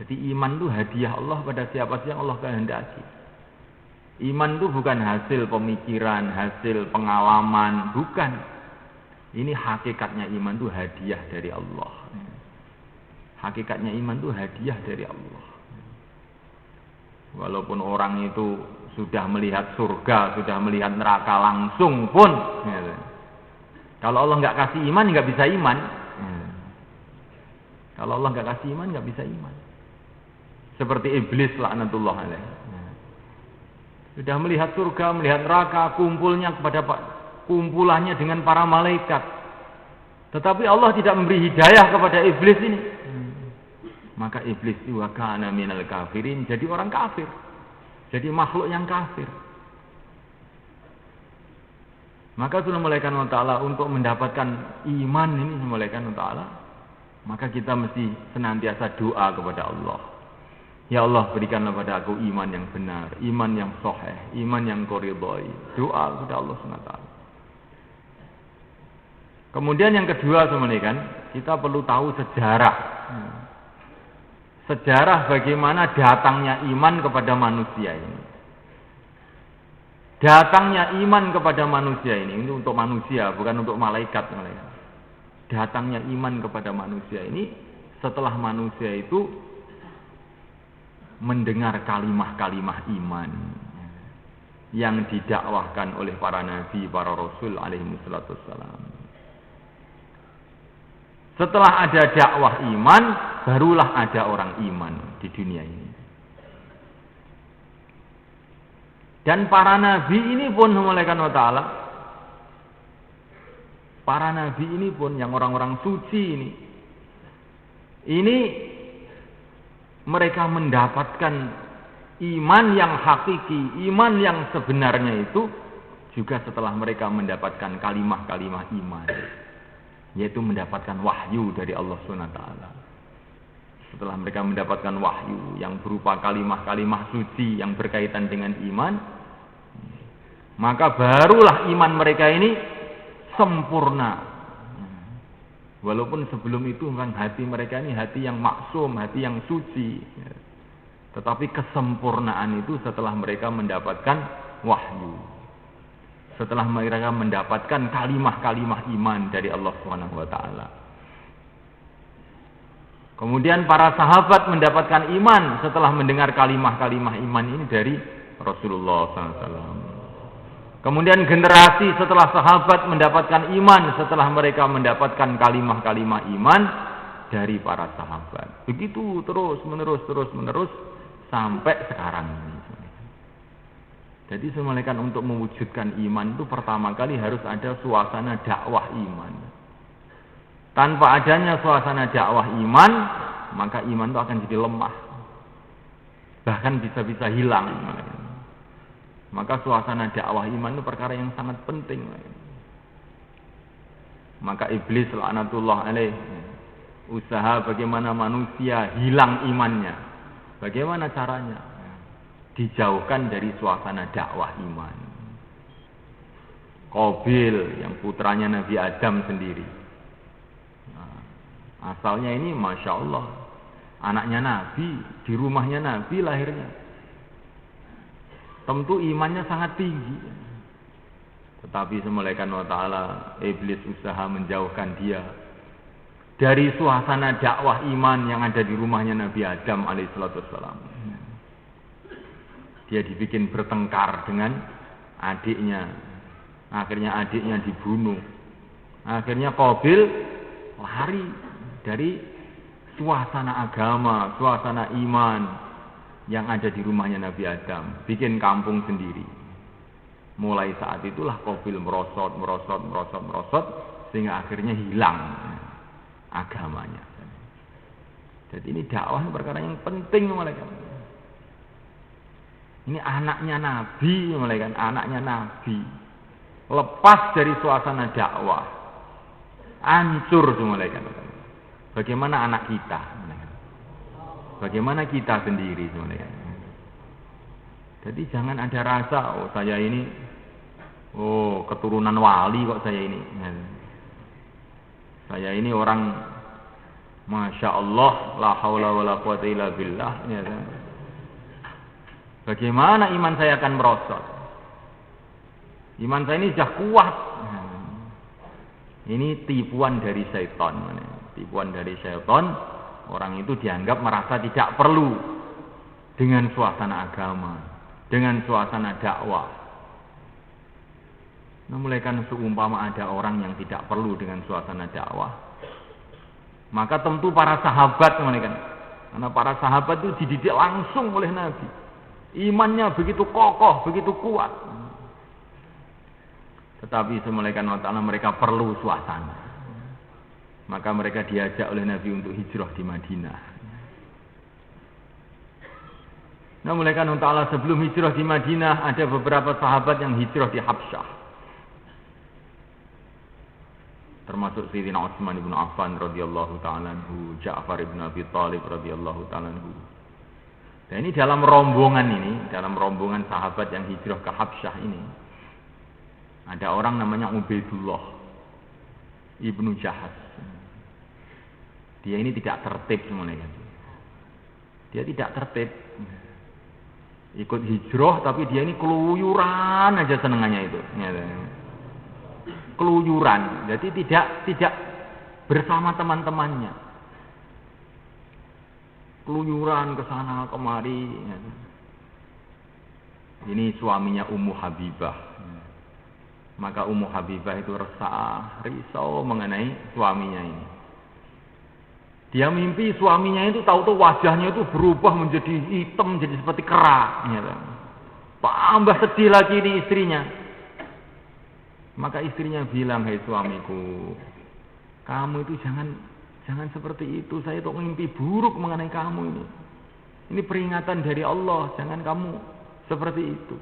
Jadi iman itu hadiah Allah pada siapa saja yang Allah kehendaki. Iman itu bukan hasil pemikiran, hasil pengalaman, bukan. Ini hakikatnya iman itu hadiah dari Allah. Hakikatnya iman itu hadiah dari Allah. Walaupun orang itu sudah melihat surga, sudah melihat neraka langsung pun, gitu. Kalau Allah nggak kasih iman, nggak bisa iman. Kalau Allah nggak kasih iman, nggak bisa iman. Seperti iblis laknatullah alaih. Sudah melihat surga, melihat neraka, kumpulannya dengan para malaikat. Tetapi Allah tidak memberi hidayah kepada iblis ini. Maka iblis itu kana minal kafirin, jadi orang kafir. Jadi makhluk yang kafir. Maka sudah mulaikan Allah Ta'ala untuk mendapatkan iman ini, mulaikan Allah Ta'ala. Maka kita mesti senantiasa doa kepada Allah. Ya Allah, berikanlah pada aku iman yang benar, iman yang sahih, iman yang Kau ridhai. Doa kepada Allah SWT. Kemudian yang kedua semuanya, kita perlu tahu sejarah. Sejarah bagaimana datangnya iman kepada manusia ini. Datangnya iman kepada manusia ini untuk manusia, bukan untuk malaikat. Datangnya iman kepada manusia ini setelah manusia itu mendengar kalimah-kalimah iman yang didakwahkan oleh para nabi, para rasul alaihi wassalatu wassalam. Setelah ada dakwah iman, barulah ada orang iman di dunia ini. Dan para nabi ini pun Allah Ta'ala, para nabi ini pun yang orang-orang suci ini mereka mendapatkan iman yang hakiki, iman yang sebenarnya itu juga setelah mereka mendapatkan kalimah-kalimah iman, yaitu mendapatkan wahyu dari Allah SWT. Setelah mereka mendapatkan wahyu yang berupa kalimah-kalimah suci yang berkaitan dengan iman, maka barulah iman mereka ini sempurna. Walaupun sebelum itu kan hati mereka ini hati yang maksum, hati yang suci. Tetapi kesempurnaan itu setelah mereka mendapatkan wahyu. Setelah mereka mendapatkan kalimah-kalimah iman dari Allah SWT. Kemudian para sahabat mendapatkan iman setelah mendengar kalimah-kalimah iman ini dari Rasulullah SAW. Kemudian generasi setelah sahabat mendapatkan iman setelah mereka mendapatkan kalimah-kalimah iman dari para sahabat. Begitu terus menerus sampai sekarang ini. Jadi semuanya untuk mewujudkan iman itu pertama kali harus ada suasana dakwah iman. Tanpa adanya suasana dakwah iman, maka iman itu akan jadi lemah. Bahkan bisa-bisa hilang. Maka suasana dakwah iman itu perkara yang sangat penting. Maka iblis laknatullah alaih usaha bagaimana manusia hilang imannya. Bagaimana caranya? Dijauhkan dari suasana dakwah iman. Qabil yang putranya Nabi Adam sendiri. Asalnya ini Masya Allah, anaknya Nabi, di rumahnya Nabi lahirnya. Tentu imannya sangat tinggi. Tetapi semulaikan Allah Ta'ala, iblis usaha menjauhkan dia dari suasana dakwah iman yang ada di rumahnya Nabi Adam alaihissalam. Dia dibikin bertengkar dengan adiknya. Akhirnya adiknya dibunuh. Akhirnya Qabil lari dari suasana agama, suasana iman yang ada di rumahnya Nabi Adam, bikin kampung sendiri. Mulai saat itulah Qabil merosot sehingga akhirnya hilang agamanya. Jadi ini dakwah perkara yang penting mereka. Ini anaknya Nabi, anaknya Nabi. Lepas dari suasana dakwah, hancur semua mereka. Bagaimana anak kita? Bagaimana kita sendiri sebenarnya? Jadi jangan ada rasa, saya ini, keturunan wali kok saya ini. Saya ini orang Masya Allah, la haula wala quwata illa billah. Ya, bagaimana iman saya akan merosot? Iman saya ini sudah kuat. Ini tipuan dari syaitan. Tipuan dari syaitan. Orang itu dianggap merasa tidak perlu dengan suasana agama, dengan suasana dakwah. Nah, mulai kan seumpama ada orang yang tidak perlu dengan suasana dakwah, maka tentu para sahabat, karena para sahabat itu dididik langsung oleh Nabi, imannya begitu kokoh, begitu kuat. Tetapi semulaikan ta'ala mereka perlu suasana, maka mereka diajak oleh Nabi untuk hijrah di Madinah. Nah, mulaikan ta'ala sebelum hijrah di Madinah ada beberapa sahabat yang hijrah di Habsyah. Termasuk Sayyidina Utsman bin Affan radhiyallahu ta'ala anhu, Ja'far bin Abi Thalib radhiyallahu ta'ala anhu. Dan ini dalam rombongan sahabat yang hijrah ke Habsyah ini, ada orang namanya Ubaidullah ibnu Jahaz. Dia ini tidak tertib semuanya. Dia tidak tertib. Ikut hijrah tapi dia ini keluyuran aja senengannya itu. Keluyuran, jadi tidak bersama teman-temannya, keluyuran ke sana kemari. Ini suaminya Ummu Habibah. Maka Ummu Habibah itu risau mengenai suaminya ini. Dia mimpi suaminya itu tahu-tahu wajahnya itu berubah menjadi hitam, jadi seperti kera. Tambah sedih lagi ini istrinya. Maka istrinya bilang, "Hai suamiku, kamu itu jangan seperti itu. Saya tuh mimpi buruk mengenai kamu ini. Ini peringatan dari Allah, jangan kamu seperti itu."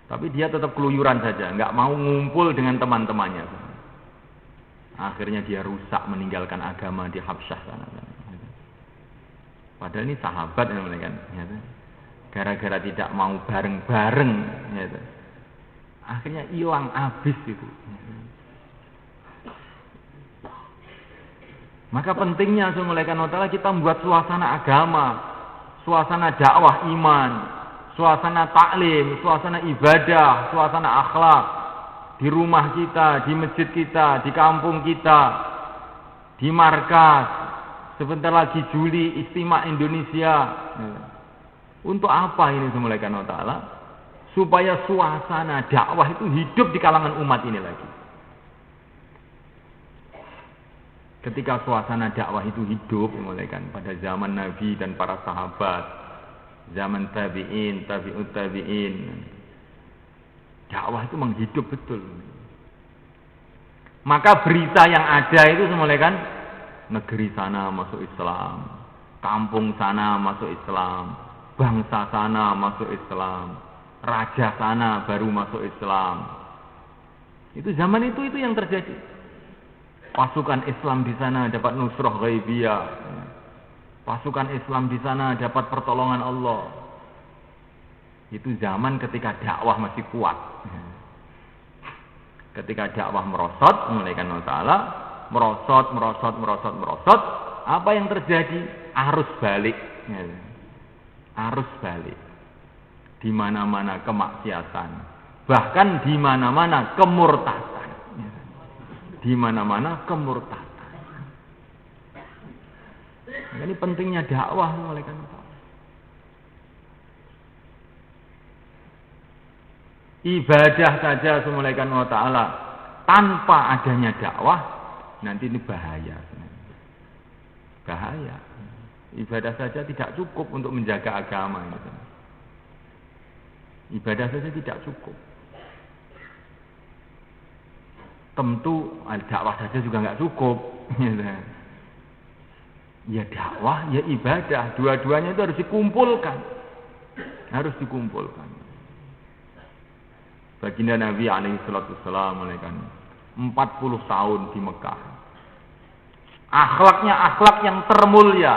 Tapi dia tetap keluyuran saja, nggak mau ngumpul dengan teman-temannya. Akhirnya dia rusak, meninggalkan agama di Habsyah sana. Padahal ini sahabat kan, gara-gara tidak mau bareng-bareng. Akhirnya hilang habis itu. Maka pentingnya semulaikan ta'ala kita membuat suasana agama, suasana dakwah iman, suasana taklim, suasana ibadah, suasana akhlak di rumah kita, di masjid kita, di kampung kita, di markas. Sebentar lagi Juli Istimewa Indonesia. Untuk apa ini semulaikan ta'ala? Supaya suasana dakwah itu hidup di kalangan umat ini lagi. Ketika suasana dakwah itu hidup, pada zaman Nabi dan para sahabat, zaman tabi'in, tabi'ut tabi'in, dakwah itu menghidup betul. Maka berita yang ada itu negeri sana masuk Islam, kampung sana masuk Islam, bangsa sana masuk Islam, raja sana baru masuk Islam. Itu zaman itu yang terjadi. Pasukan Islam di sana dapat nusrah ghaibiyah. Pasukan Islam di sana dapat pertolongan Allah. Itu zaman ketika dakwah masih kuat. Ketika dakwah merosot, mulaikan ta'ala, merosot. Apa yang terjadi? Arus balik. Arus balik. Di mana-mana kemaksiatan, bahkan di mana-mana kemurtadan. Di mana-mana kemurtadan. Ini pentingnya dakwah mulaikan. Ibadah saja semulaikan Allah Ta'ala tanpa adanya dakwah, nanti ini bahaya. Bahaya. Ibadah saja tidak cukup untuk menjaga agama. Ibadah saja tidak cukup. Tentu dakwah saja juga nggak cukup. Ya dakwah, ya ibadah, dua-duanya itu harus dikumpulkan. Harus dikumpulkan. Baginda Nabi alaihi salatu wassalam 40 tahun di Mekah. Akhlaknya akhlak yang termulia.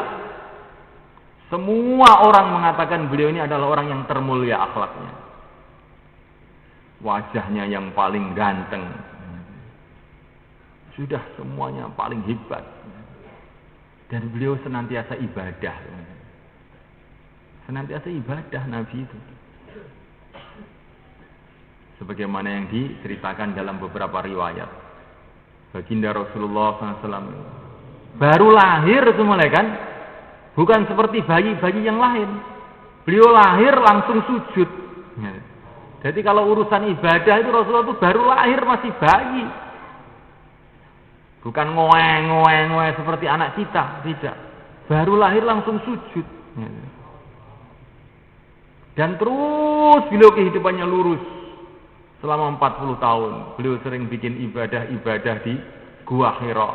Semua orang mengatakan beliau ini adalah orang yang termulia akhlaknya. Wajahnya yang paling ganteng. Sudah semuanya paling hebat. Dan beliau senantiasa ibadah. Senantiasa ibadah Nabi itu. Sebagaimana yang diceritakan dalam beberapa riwayat. Baginda Rasulullah SAW baru lahir semua kan, bukan seperti bayi-bayi yang lain. Beliau lahir langsung sujud. Jadi kalau urusan ibadah itu Rasulullah itu baru lahir masih bayi. Bukan ngoe seperti anak kita, tidak. Baru lahir langsung sujud. Dan terus beliau kehidupannya lurus. Selama 40 tahun beliau sering bikin ibadah-ibadah di Gua Hira.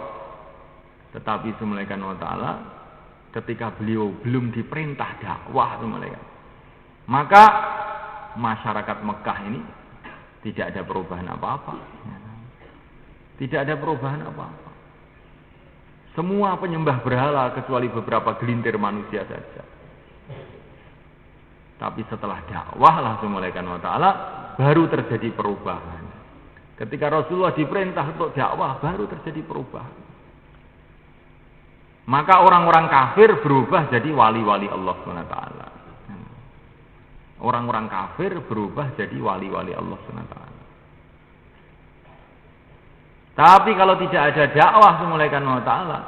Tetapi Subhanahu wa ta'ala ketika beliau belum diperintah dakwah maka masyarakat Mekah ini tidak ada perubahan apa-apa. Tidak ada perubahan apa-apa. Semua penyembah berhala kecuali beberapa gelintir manusia saja. Tapi setelah dakwah lah Subhanahu wa ta'ala baru terjadi perubahan. Ketika Rasulullah diperintah untuk dakwah baru terjadi perubahan. Maka orang-orang kafir berubah jadi wali-wali Allah Subhanahu wa ta'ala. Orang-orang kafir berubah jadi wali-wali Allah Subhanahu wa ta'ala. Tapi kalau tidak ada dakwah Subhanahu wa ta'ala,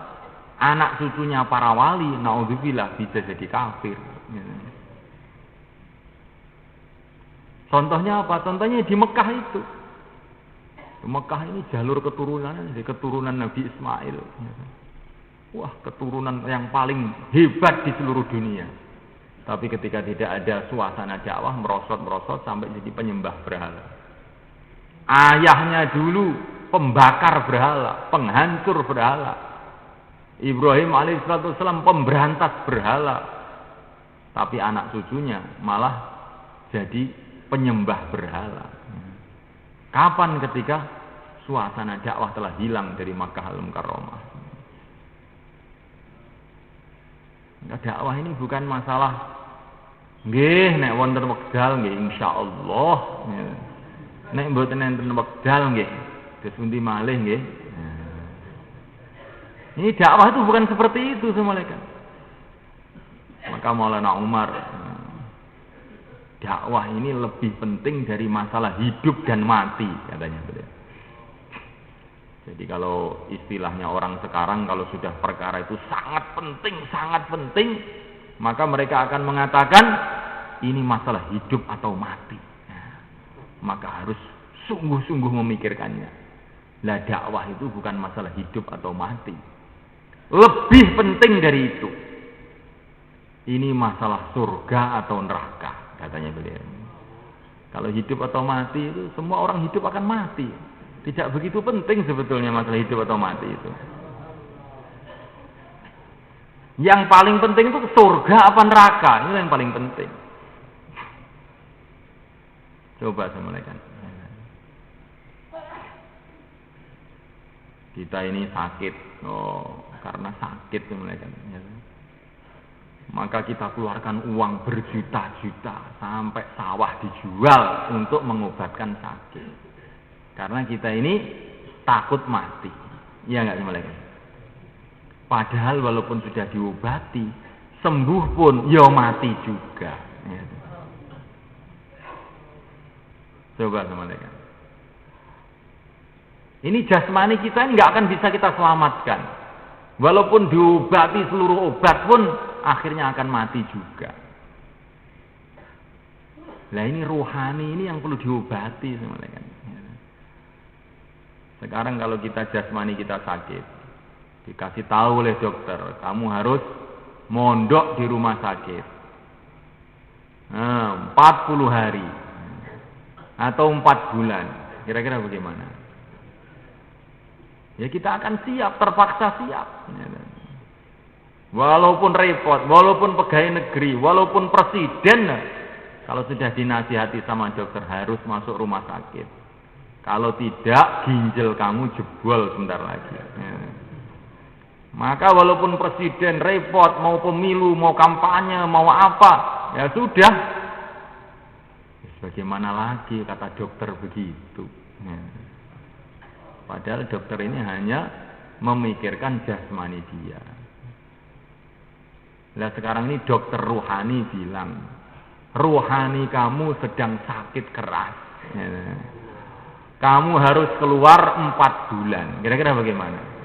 anak cucunya para wali naudzubillah bisa jadi kafir. Contohnya apa? Contohnya di Mekah itu. Di Mekah ini jalur keturunan Nabi Ismail. Wah, keturunan yang paling hebat di seluruh dunia. Tapi ketika tidak ada suasana dakwah, merosot sampai jadi penyembah berhala. Ayahnya dulu pembakar berhala, penghancur berhala. Ibrahim alaihissalam pemberantas berhala. Tapi anak cucunya malah jadi penyembah berhala. Kapan? Ketika suasana dakwah telah hilang dari Makkah Al-Mukarramah. Dakwah ini bukan masalah nggih nek wonten wekdal nggih insyaallah. Nek mboten enten wekdal nggih terus pundi malih nggih. Ini dakwah itu bukan seperti itu semuanya. Maka Maulana Umar, dakwah ini lebih penting dari masalah hidup dan mati, katanya beliau. Jadi kalau istilahnya orang sekarang kalau sudah perkara itu sangat penting, maka mereka akan mengatakan ini masalah hidup atau mati. Nah, maka harus sungguh-sungguh memikirkannya. Lah dakwah itu bukan masalah hidup atau mati. Lebih penting dari itu. Ini masalah surga atau neraka, katanya beliau. Kalau hidup atau mati itu semua orang hidup akan mati. Tidak begitu penting sebetulnya masalah hidup atau mati itu. Yang paling penting itu surga apa neraka, itu yang paling penting. Coba saya mulaikan. Kita ini sakit, karena sakit saya mulaikan. Maka kita keluarkan uang berjuta-juta sampai sawah dijual untuk mengobatkan sakit. Karena kita ini takut mati. Iya enggak semuanya? Padahal walaupun sudah diobati, sembuh pun ya mati juga. Coba semuanya. Ini jasmani kita enggak akan bisa kita selamatkan. Walaupun diobati seluruh obat pun akhirnya akan mati juga. Nah ini rohani ini yang perlu diobati semuanya. Sekarang kalau kita jasmani kita sakit, dikasih tahu oleh dokter, kamu harus mondok di rumah sakit 40 hari atau 4 bulan, kira-kira bagaimana? Ya kita akan siap, terpaksa siap. Walaupun repot, walaupun pegawai negeri, walaupun presiden, kalau sudah dinasihati sama dokter harus masuk rumah sakit. Kalau tidak, ginjal kamu jebol sebentar lagi. Maka walaupun presiden repot, mau pemilu, mau kampanye, mau apa, ya sudah. Bagaimana lagi kata dokter begitu. Padahal dokter ini hanya memikirkan jasmani dia. Nah sekarang ini dokter Ruhani bilang, Ruhani kamu sedang sakit keras. Kamu harus keluar 4 bulan. Kira-kira bagaimana?